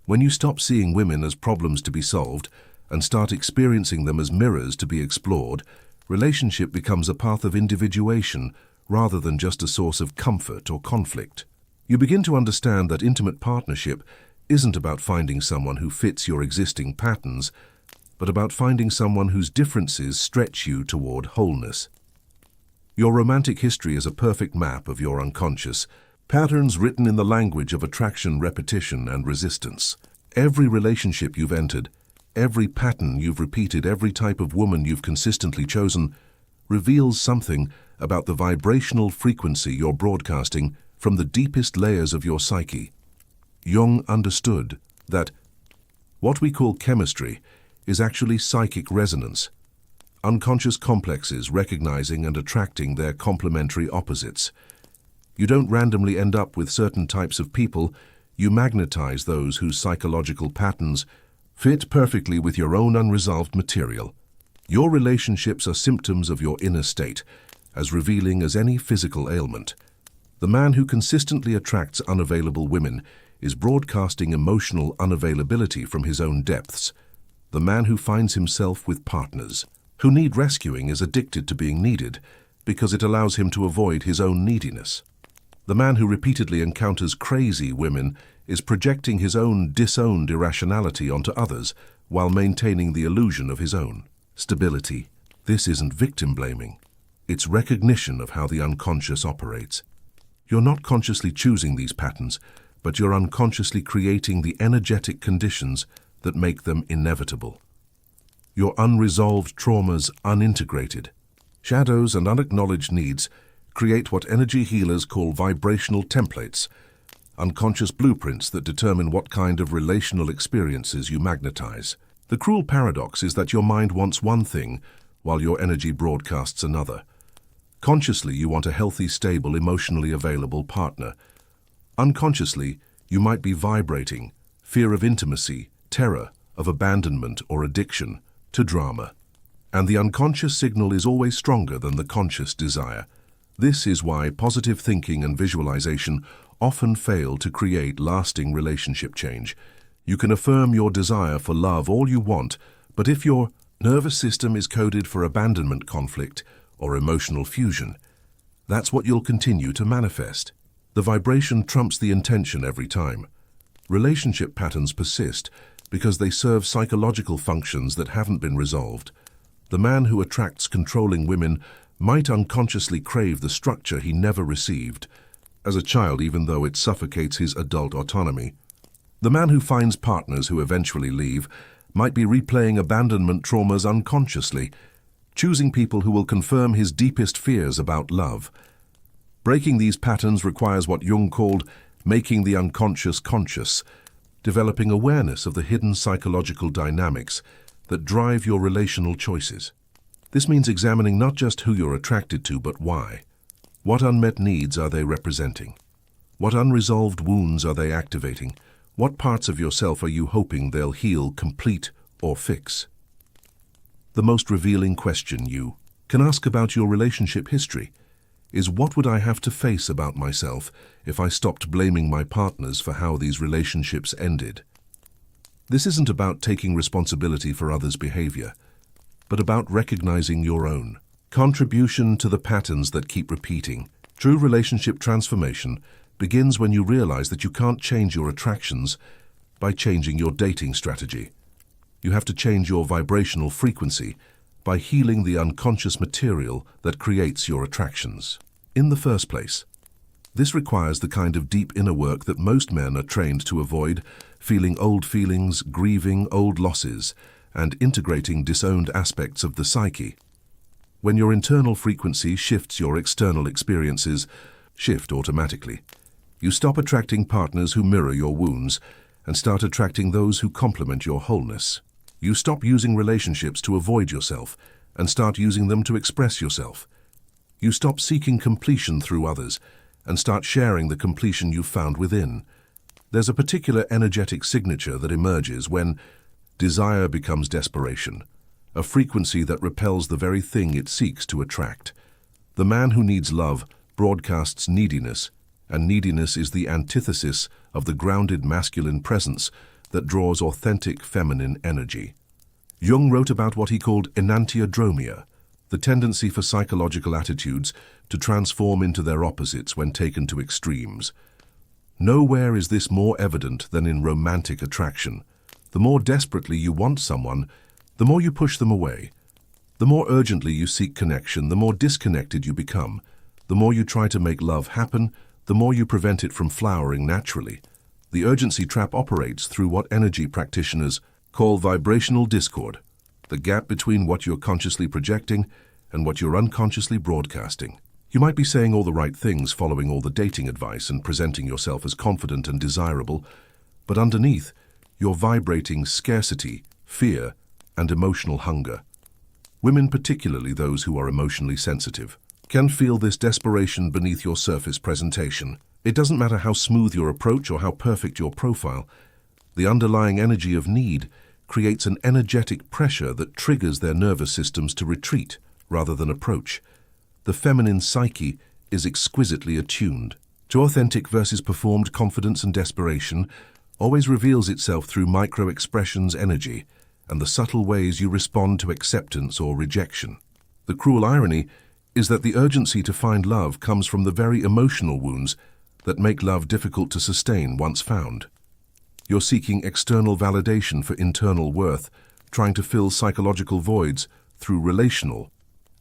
When you stop seeing women as problems to be solved and start experiencing them as mirrors to be explored, relationship becomes a path of individuation rather than just a source of comfort or conflict. You begin to understand that intimate partnership isn't about finding someone who fits your existing patterns, but about finding someone whose differences stretch you toward wholeness. Your romantic history is a perfect map of your unconscious, patterns written in the language of attraction, repetition, and resistance. Every relationship you've entered, every pattern you've repeated, every type of woman you've consistently chosen, reveals something about the vibrational frequency you're broadcasting from the deepest layers of your psyche. Jung understood that what we call chemistry is actually psychic resonance, unconscious complexes recognizing and attracting their complementary opposites. You don't randomly end up with certain types of people, you magnetize those whose psychological patterns fit perfectly with your own unresolved material. Your relationships are symptoms of your inner state, as revealing as any physical ailment. The man who consistently attracts unavailable women is broadcasting emotional unavailability from his own depths. The man who finds himself with partners who need rescuing is addicted to being needed, because it allows him to avoid his own neediness. The man who repeatedly encounters crazy women is projecting his own disowned irrationality onto others while maintaining the illusion of his own stability. This isn't victim blaming. It's recognition of how the unconscious operates. You're not consciously choosing these patterns, but you're unconsciously creating the energetic conditions that make them inevitable. Your unresolved traumas unintegrated. Shadows and unacknowledged needs create what energy healers call vibrational templates, unconscious blueprints that determine what kind of relational experiences you magnetize. The cruel paradox is that your mind wants one thing while your energy broadcasts another. Consciously, you want a healthy, stable, emotionally available partner. Unconsciously, you might be vibrating fear of intimacy, terror of abandonment or addiction to drama. And the unconscious signal is always stronger than the conscious desire. This is why positive thinking and visualization often fail to create lasting relationship change. You can affirm your desire for love all you want, but if your nervous system is coded for abandonment conflict or emotional fusion, that's what you'll continue to manifest. The vibration trumps the intention every time. Relationship patterns persist because they serve psychological functions that haven't been resolved. The man who attracts controlling women might unconsciously crave the structure he never received as a child, even though it suffocates his adult autonomy. The man who finds partners who eventually leave might be replaying abandonment traumas unconsciously, choosing people who will confirm his deepest fears about love. Breaking these patterns requires what Jung called making the unconscious conscious, developing awareness of the hidden psychological dynamics that drive your relational choices. This means examining not just who you're attracted to, but why. What unmet needs are they representing? What unresolved wounds are they activating? What parts of yourself are you hoping they'll heal, complete, or fix? The most revealing question you can ask about your relationship history is, what would I have to face about myself if I stopped blaming my partners for how these relationships ended? This isn't about taking responsibility for others' behavior, but about recognizing your own contribution to the patterns that keep repeating. True relationship transformation begins when you realize that you can't change your attractions by changing your dating strategy. You have to change your vibrational frequency by healing the unconscious material that creates your attractions in the first place. This requires the kind of deep inner work that most men are trained to avoid, feeling old feelings, grieving old losses, and integrating disowned aspects of the psyche. When your internal frequency shifts, your external experiences shift automatically. You stop attracting partners who mirror your wounds and start attracting those who complement your wholeness. You stop using relationships to avoid yourself and start using them to express yourself. You stop seeking completion through others and start sharing the completion you've found within. There's a particular energetic signature that emerges when desire becomes desperation, a frequency that repels the very thing it seeks to attract. The man who needs love broadcasts neediness, and neediness is the antithesis of the grounded masculine presence that draws authentic feminine energy. Jung wrote about what he called enantiodromia, the tendency for psychological attitudes to transform into their opposites when taken to extremes. Nowhere is this more evident than in romantic attraction. The more desperately you want someone, the more you push them away. The more urgently you seek connection, the more disconnected you become. The more you try to make love happen, the more you prevent it from flowering naturally. The urgency trap operates through what energy practitioners call vibrational discord, the gap between what you're consciously projecting and what you're unconsciously broadcasting. You might be saying all the right things, following all the dating advice and presenting yourself as confident and desirable, but underneath, you're vibrating scarcity, fear, and emotional hunger. Women, particularly those who are emotionally sensitive, can feel this desperation beneath your surface presentation. It doesn't matter how smooth your approach or how perfect your profile. The underlying energy of need creates an energetic pressure that triggers their nervous systems to retreat rather than approach. The feminine psyche is exquisitely attuned to authentic versus performed confidence, and desperation always reveals itself through micro-expressions, energy, and the subtle ways you respond to acceptance or rejection. The cruel irony is that the urgency to find love comes from the very emotional wounds that make love difficult to sustain once found. You're seeking external validation for internal worth, trying to fill psychological voids through relational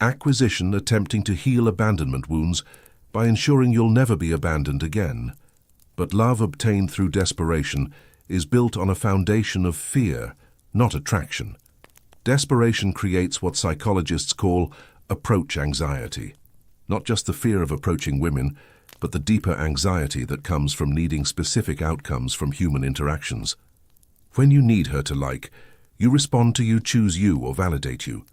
acquisition, attempting to heal abandonment wounds by ensuring you'll never be abandoned again. But love obtained through desperation is built on a foundation of fear, not attraction. Desperation creates what psychologists call approach anxiety. Not just the fear of approaching women, but the deeper anxiety that comes from needing specific outcomes from human interactions. When you need her to like, you respond to you, choose you, or validate you.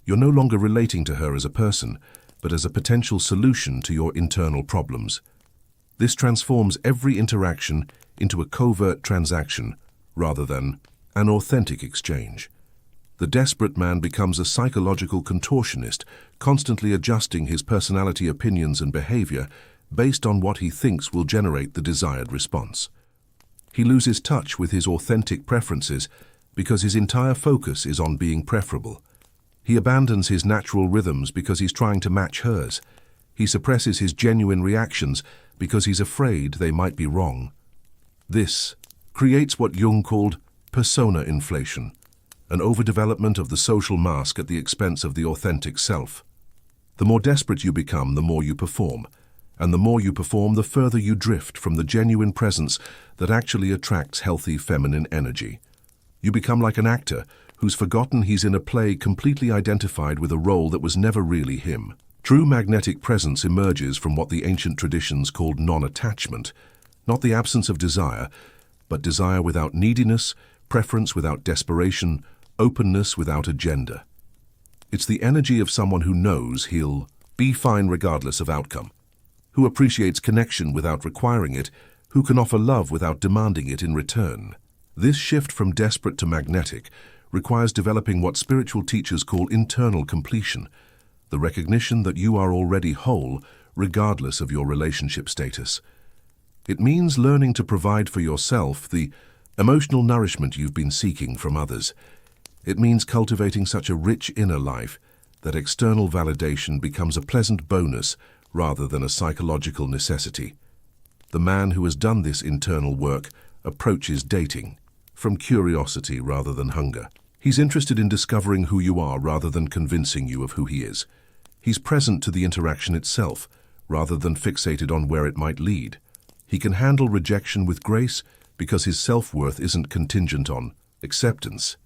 You're no longer relating to her as a person, but as a potential solution to your internal problems. This transforms every interaction into a covert transaction rather than an authentic exchange. The desperate man becomes a psychological contortionist, constantly adjusting his personality, opinions, and behavior based on what he thinks will generate the desired response. He loses touch with his authentic preferences because his entire focus is on being preferable. He abandons his natural rhythms because he's trying to match hers. He suppresses his genuine reactions because he's afraid they might be wrong. This creates what Jung called persona inflation, an overdevelopment of the social mask at the expense of the authentic self. The more desperate you become, the more you perform, and the more you perform, the further you drift from the genuine presence that actually attracts healthy feminine energy. You become like an actor who's forgotten he's in a play, completely identified with a role that was never really him. True magnetic presence emerges from what the ancient traditions called non-attachment, not the absence of desire, but desire without neediness, preference without desperation, openness without agenda. It's the energy of someone who knows he'll be fine regardless of outcome, who appreciates connection without requiring it, who can offer love without demanding it in return. This shift from desperate to magnetic requires developing what spiritual teachers call internal completion, the recognition that you are already whole regardless of your relationship status. It means learning to provide for yourself the emotional nourishment you've been seeking from others. It means cultivating such a rich inner life that external validation becomes a pleasant bonus rather than a psychological necessity. The man who has done this internal work approaches dating from curiosity rather than hunger. He's interested in discovering who you are rather than convincing you of who he is. He's present to the interaction itself rather than fixated on where it might lead. He can handle rejection with grace because his self-worth isn't contingent on acceptance.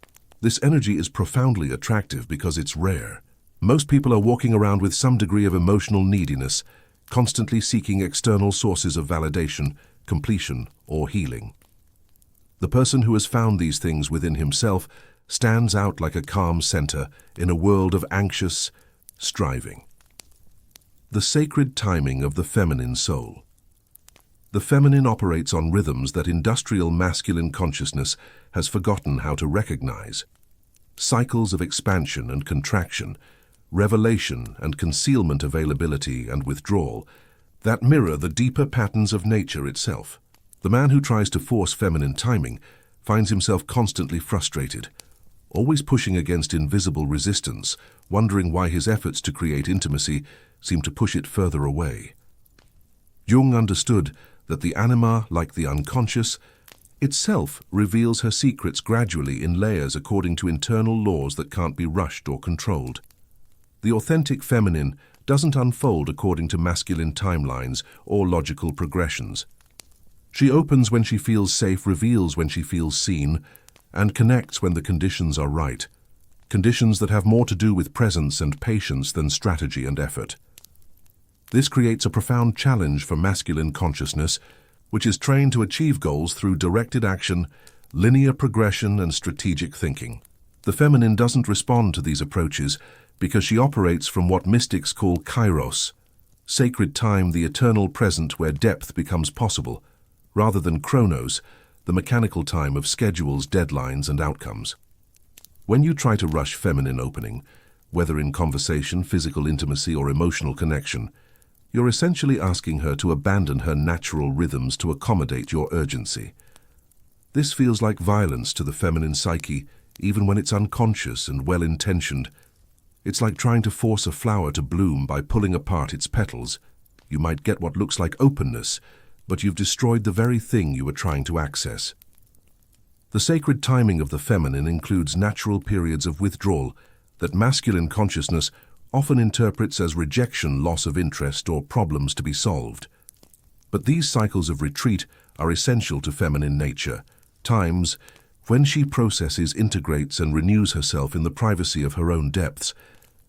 This energy is profoundly attractive because it's rare. Most people are walking around with some degree of emotional neediness, constantly seeking external sources of validation, completion, or healing. The person who has found these things within himself stands out like a calm center in a world of anxious striving. The sacred timing of the feminine soul. The feminine operates on rhythms that industrial masculine consciousness has forgotten how to recognize. Cycles of expansion and contraction, revelation and concealment, availability and withdrawal, that mirror the deeper patterns of nature itself. The man who tries to force feminine timing finds himself constantly frustrated, always pushing against invisible resistance, wondering why his efforts to create intimacy seem to push it further away. Jung understood that the anima, like the unconscious, itself reveals her secrets gradually in layers according to internal laws that can't be rushed or controlled. The authentic feminine doesn't unfold according to masculine timelines or logical progressions. She opens when she feels safe, reveals when she feels seen, and connects when the conditions are right. Conditions that have more to do with presence and patience than strategy and effort. This creates a profound challenge for masculine consciousness, which is trained to achieve goals through directed action, linear progression, and strategic thinking. The feminine doesn't respond to these approaches because she operates from what mystics call kairos, sacred time, the eternal present where depth becomes possible, rather than chronos, the mechanical time of schedules, deadlines, and outcomes. When you try to rush feminine opening, whether in conversation, physical intimacy, or emotional connection, you're essentially asking her to abandon her natural rhythms to accommodate your urgency. This feels like violence to the feminine psyche, even when it's unconscious and well-intentioned. It's like trying to force a flower to bloom by pulling apart its petals. You might get what looks like openness, but you've destroyed the very thing you were trying to access. The sacred timing of the feminine includes natural periods of withdrawal that masculine consciousness often interprets as rejection, loss of interest, or problems to be solved. But these cycles of retreat are essential to feminine nature, times when she processes, integrates, and renews herself in the privacy of her own depths.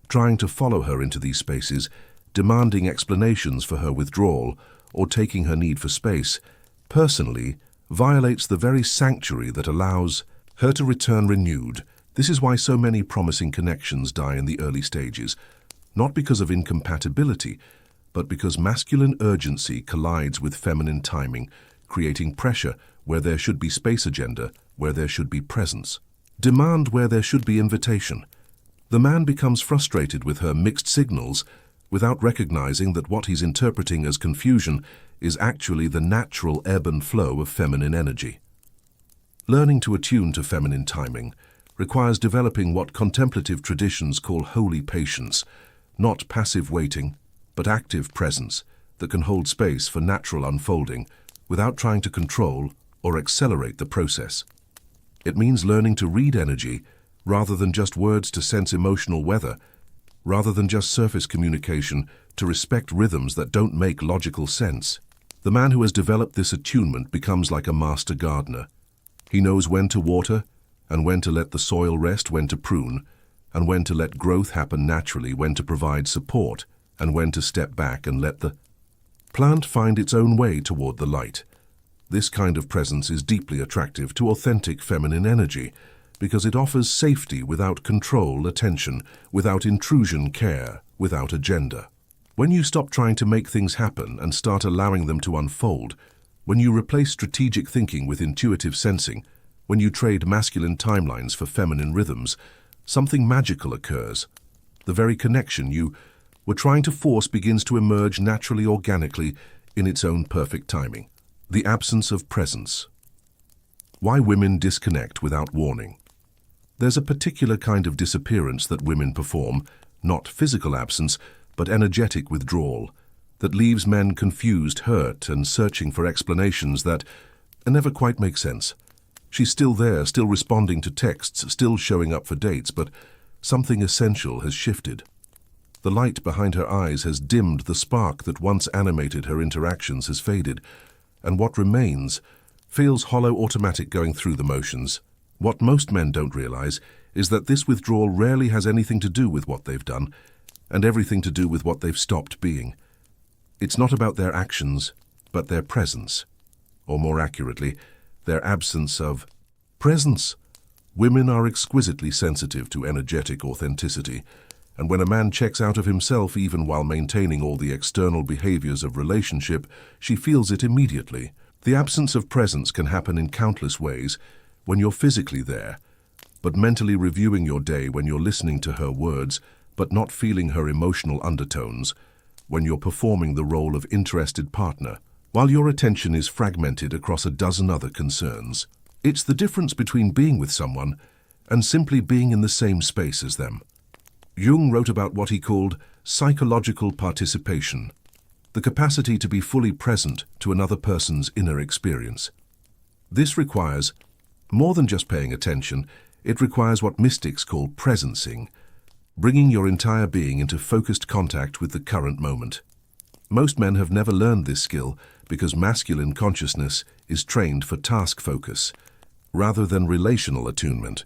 Trying to follow her into these spaces, demanding explanations for her withdrawal, or taking her need for space, personally violates the very sanctuary that allows her to return renewed. This is why so many promising connections die in the early stages, not because of incompatibility, but because masculine urgency collides with feminine timing, creating pressure where there should be space, agenda where there should be presence, demand where there should be invitation. The man becomes frustrated with her mixed signals without recognizing that what he's interpreting as confusion is actually the natural ebb and flow of feminine energy. Learning to attune to feminine timing requires developing what contemplative traditions call holy patience, not passive waiting, but active presence that can hold space for natural unfolding without trying to control or accelerate the process. It means learning to read energy rather than just words, to sense emotional weather, rather than just surface communication, to respect rhythms that don't make logical sense. The man who has developed this attunement becomes like a master gardener. He knows when to water and when to let the soil rest, when to prune, and when to let growth happen naturally, when to provide support, and when to step back and let the plant find its own way toward the light. This kind of presence is deeply attractive to authentic feminine energy because it offers safety without control, attention, without intrusion, care, without agenda. When you stop trying to make things happen and start allowing them to unfold, when you replace strategic thinking with intuitive sensing, when you trade masculine timelines for feminine rhythms, something magical occurs. The very connection you were trying to force begins to emerge naturally, organically, in its own perfect timing. The absence of presence. Why women disconnect without warning. There's a particular kind of disappearance that women perform, not physical absence, but energetic withdrawal, that leaves men confused, hurt, and searching for explanations that never quite make sense. She's still there, still responding to texts, still showing up for dates, but something essential has shifted. The light behind her eyes has dimmed, the spark that once animated her interactions has faded, and what remains feels hollow, automatic, going through the motions. What most men don't realize is that this withdrawal rarely has anything to do with what they've done, and everything to do with what they've stopped being. It's not about their actions, but their presence, or more accurately, their absence of presence. Women are exquisitely sensitive to energetic authenticity, and when a man checks out of himself even while maintaining all the external behaviors of relationship, she feels it immediately. The absence of presence can happen in countless ways: when you're physically there, but mentally reviewing your day; when you're listening to her words, but not feeling her emotional undertones; when you're performing the role of interested partner, while your attention is fragmented across a dozen other concerns. It's the difference between being with someone and simply being in the same space as them. Jung wrote about what he called psychological participation, the capacity to be fully present to another person's inner experience. This requires more than just paying attention. It requires what mystics call presencing, bringing your entire being into focused contact with the current moment. Most men have never learned this skill because masculine consciousness is trained for task focus rather than relational attunement.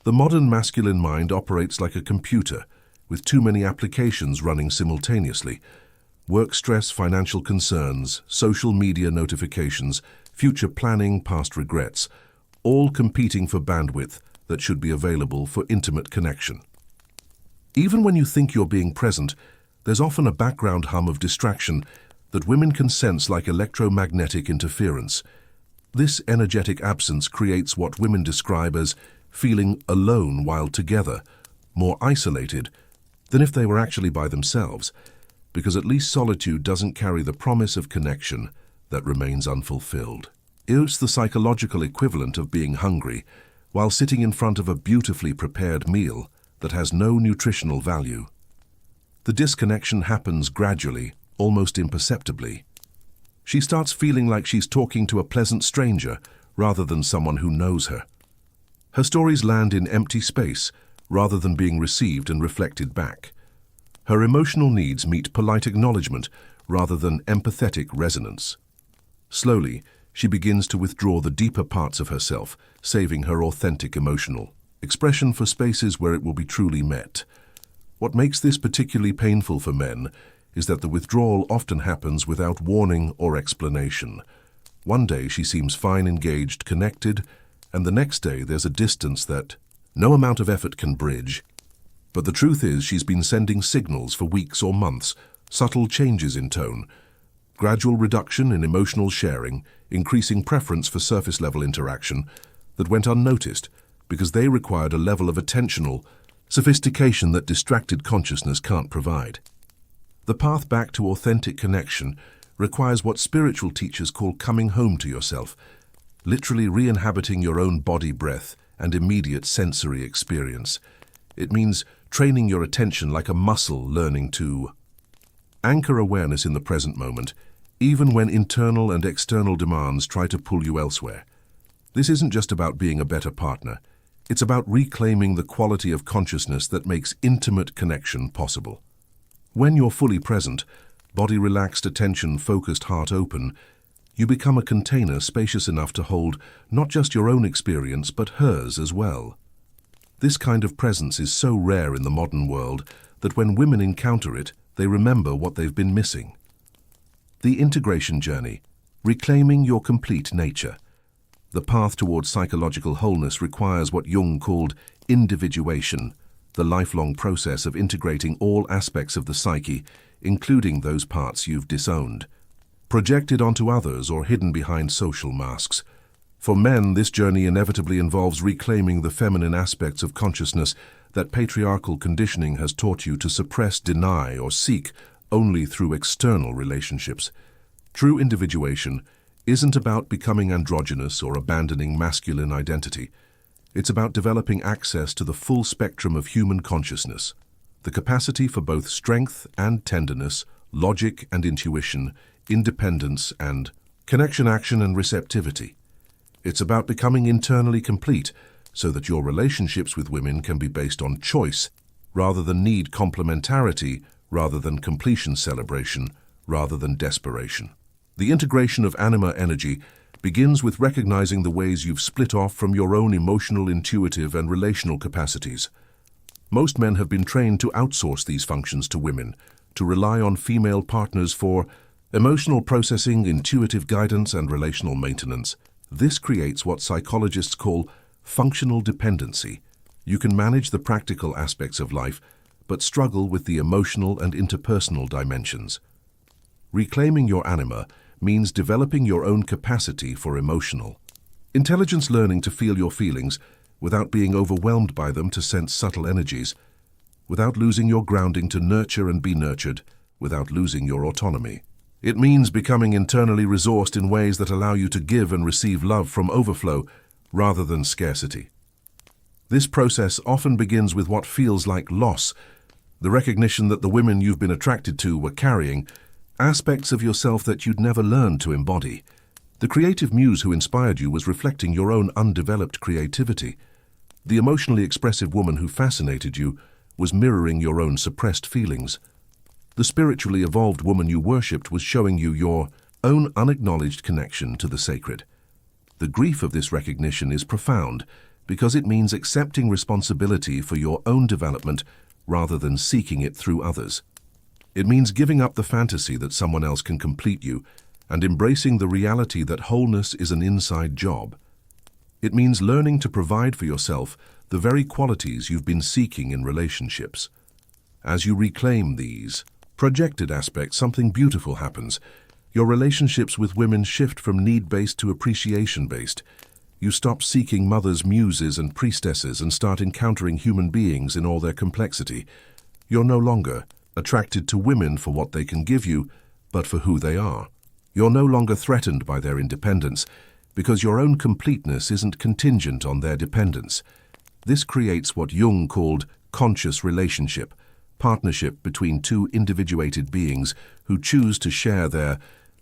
The modern masculine mind operates like a computer with too many applications running simultaneously. Work stress, financial concerns, social media notifications, future planning, past regrets, all competing for bandwidth that should be available for intimate connection. Even when you think you're being present, there's often a background hum of distraction that women can sense like electromagnetic interference. This energetic absence creates what women describe as feeling alone while together, more isolated than if they were actually by themselves, because at least solitude doesn't carry the promise of connection that remains unfulfilled. It's the psychological equivalent of being hungry while sitting in front of a beautifully prepared meal that has no nutritional value. The disconnection happens gradually, almost imperceptibly. She starts feeling like she's talking to a pleasant stranger rather than someone who knows her. Her stories land in empty space rather than being received and reflected back. Her emotional needs meet polite acknowledgement rather than empathetic resonance. Slowly, she begins to withdraw the deeper parts of herself, saving her authentic emotional expression for spaces where it will be truly met. What makes this particularly painful for men is that the withdrawal often happens without warning or explanation. One day she seems fine, engaged, connected, and the next day there's a distance that no amount of effort can bridge. But the truth is she's been sending signals for weeks or months, subtle changes in tone, gradual reduction in emotional sharing, increasing preference for surface-level interaction that went unnoticed because they required a level of attentional sophistication that distracted consciousness can't provide. The path back to authentic connection requires what spiritual teachers call coming home to yourself, literally re-inhabiting your own body breath and immediate sensory experience. It means training your attention like a muscle, learning to anchor awareness in the present moment, even when internal and external demands try to pull you elsewhere. This isn't just about being a better partner. It's about reclaiming the quality of consciousness that makes intimate connection possible. When you're fully present, body relaxed, attention focused, heart open, you become a container spacious enough to hold not just your own experience but hers as well. This kind of presence is so rare in the modern world that when women encounter it, they remember what they've been missing. The integration journey, reclaiming your complete nature. The path towards psychological wholeness requires what Jung called individuation, the lifelong process of integrating all aspects of the psyche, including those parts you've disowned, projected onto others or hidden behind social masks. For men, this journey inevitably involves reclaiming the feminine aspects of consciousness that patriarchal conditioning has taught you to suppress, deny, or seek only through external relationships. True individuation isn't about becoming androgynous or abandoning masculine identity. It's about developing access to the full spectrum of human consciousness, the capacity for both strength and tenderness, logic and intuition, independence and connection, action and receptivity. It's about becoming internally complete so that your relationships with women can be based on choice rather than need, complementarity rather than completion, celebration rather than desperation. The integration of anima energy begins with recognizing the ways you've split off from your own emotional, intuitive, and relational capacities. Most men have been trained to outsource these functions to women, to rely on female partners for emotional processing, intuitive guidance, and relational maintenance. This creates what psychologists call functional dependency. You can manage the practical aspects of life, but struggle with the emotional and interpersonal dimensions. Reclaiming your anima means developing your own capacity for emotional intelligence, learning to feel your feelings without being overwhelmed by them, to sense subtle energies, without losing your grounding, to nurture and be nurtured, without losing your autonomy. It means becoming internally resourced in ways that allow you to give and receive love from overflow rather than scarcity. This process often begins with what feels like loss, the recognition that the women you've been attracted to were carrying aspects of yourself that you'd never learned to embody. The creative muse who inspired you was reflecting your own undeveloped creativity. The emotionally expressive woman who fascinated you was mirroring your own suppressed feelings. The spiritually evolved woman you worshipped was showing you your own unacknowledged connection to the sacred. The grief of this recognition is profound because it means accepting responsibility for your own development rather than seeking it through others. It means giving up the fantasy that someone else can complete you and embracing the reality that wholeness is an inside job. It means learning to provide for yourself the very qualities you've been seeking in relationships. As you reclaim these projected aspects, something beautiful happens. Your relationships with women shift from need-based to appreciation-based. You stop seeking mothers, muses, and priestesses and start encountering human beings in all their complexity. You're no longer attracted to women for what they can give you, but for who they are. You're no longer threatened by their independence, because your own completeness isn't contingent on their dependence. This creates what Jung called conscious relationship, partnership between two individuated beings who choose to share their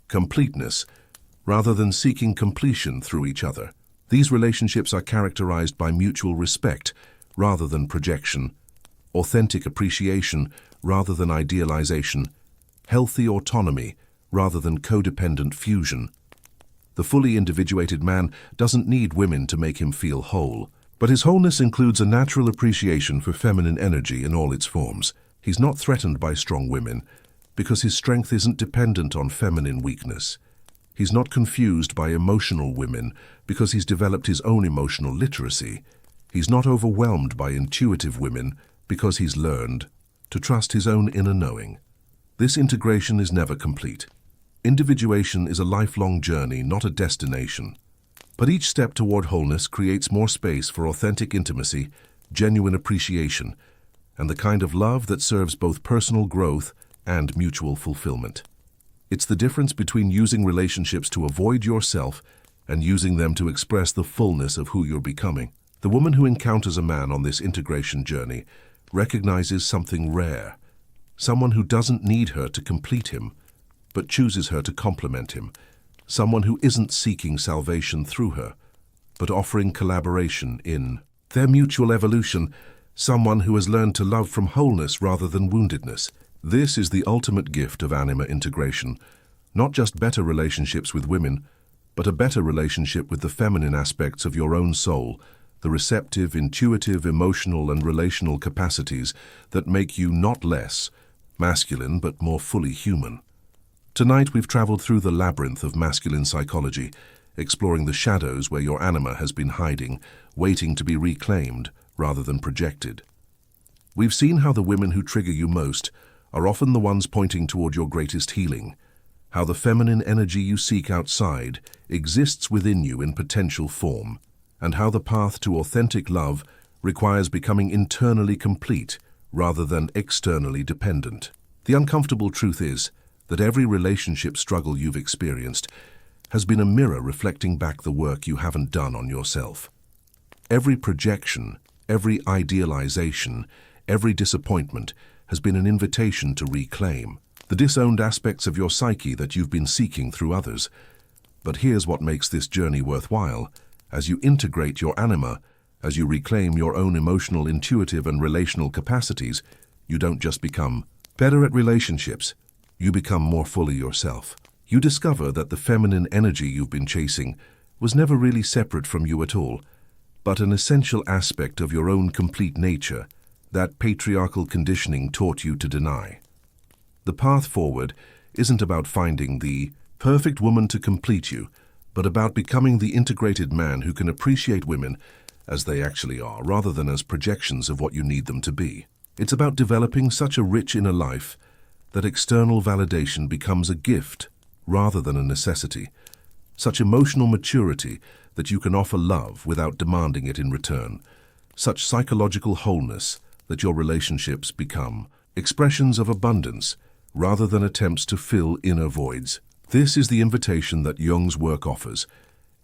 completeness rather than seeking completion through each other. These relationships are characterized by mutual respect rather than projection, authentic appreciation rather than idealization, healthy autonomy rather than codependent fusion. The fully individuated man doesn't need women to make him feel whole, but his wholeness includes a natural appreciation for feminine energy in all its forms. He's not threatened by strong women because his strength isn't dependent on feminine weakness. He's not confused by emotional women because he's developed his own emotional literacy. He's not overwhelmed by intuitive women because he's learned to trust his own inner knowing. This integration is never complete. Individuation is a lifelong journey, not a destination. But each step toward wholeness creates more space for authentic intimacy, genuine appreciation, and the kind of love that serves both personal growth and mutual fulfillment. It's the difference between using relationships to avoid yourself and using them to express the fullness of who you're becoming. The woman who encounters a man on this integration journey recognizes something rare, someone who doesn't need her to complete him, but chooses her to complement him, someone who isn't seeking salvation through her, but offering collaboration in their mutual evolution, someone who has learned to love from wholeness rather than woundedness. This is the ultimate gift of anima integration, not just better relationships with women, but a better relationship with the feminine aspects of your own soul, the receptive, intuitive, emotional, and relational capacities that make you not less masculine but more fully human. Tonight we've traveled through the labyrinth of masculine psychology, exploring the shadows where your anima has been hiding, waiting to be reclaimed rather than projected. We've seen how the women who trigger you most are often the ones pointing toward your greatest healing, how the feminine energy you seek outside exists within you in potential form, and how the path to authentic love requires becoming internally complete rather than externally dependent. The uncomfortable truth is that every relationship struggle you've experienced has been a mirror reflecting back the work you haven't done on yourself. Every projection, every idealization, every disappointment has been an invitation to reclaim the disowned aspects of your psyche that you've been seeking through others. But here's what makes this journey worthwhile. As you integrate your anima, as you reclaim your own emotional, intuitive, and relational capacities, you don't just become better at relationships, you become more fully yourself. You discover that the feminine energy you've been chasing was never really separate from you at all, but an essential aspect of your own complete nature that patriarchal conditioning taught you to deny. The path forward isn't about finding the perfect woman to complete you, but about becoming the integrated man who can appreciate women as they actually are, rather than as projections of what you need them to be. It's about developing such a rich inner life that external validation becomes a gift rather than a necessity, such emotional maturity that you can offer love without demanding it in return, such psychological wholeness that your relationships become expressions of abundance rather than attempts to fill inner voids. This is the invitation that Jung's work offers.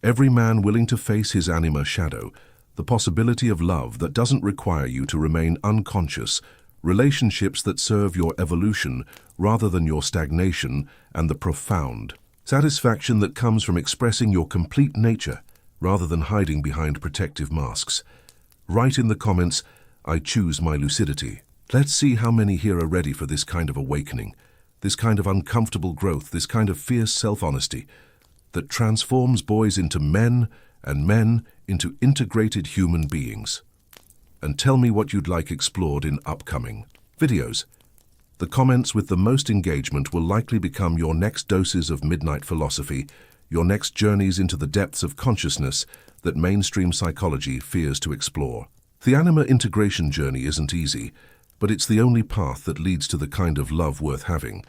Every man willing to face his anima shadow, the possibility of love that doesn't require you to remain unconscious, relationships that serve your evolution rather than your stagnation, and the profound satisfaction that comes from expressing your complete nature rather than hiding behind protective masks. Write in the comments, "I choose my lucidity." Let's see how many here are ready for this kind of awakening, this kind of uncomfortable growth, this kind of fierce self-honesty that transforms boys into men and men into integrated human beings. And tell me what you'd like explored in upcoming videos. The comments with the most engagement will likely become your next doses of midnight philosophy, your next journeys into the depths of consciousness that mainstream psychology fears to explore. The anima integration journey isn't easy, but it's the only path that leads to the kind of love worth having.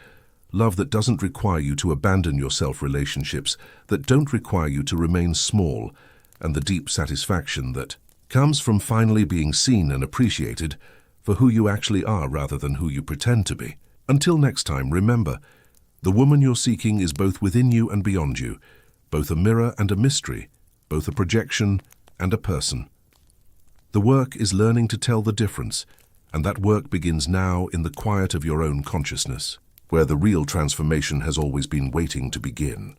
Love that doesn't require you to abandon your self-relationships, that don't require you to remain small, and the deep satisfaction that comes from finally being seen and appreciated for who you actually are rather than who you pretend to be. Until next time, remember, the woman you're seeking is both within you and beyond you, both a mirror and a mystery, both a projection and a person. The work is learning to tell the difference And that work begins now in the quiet of your own consciousness, where the real transformation has always been waiting to begin.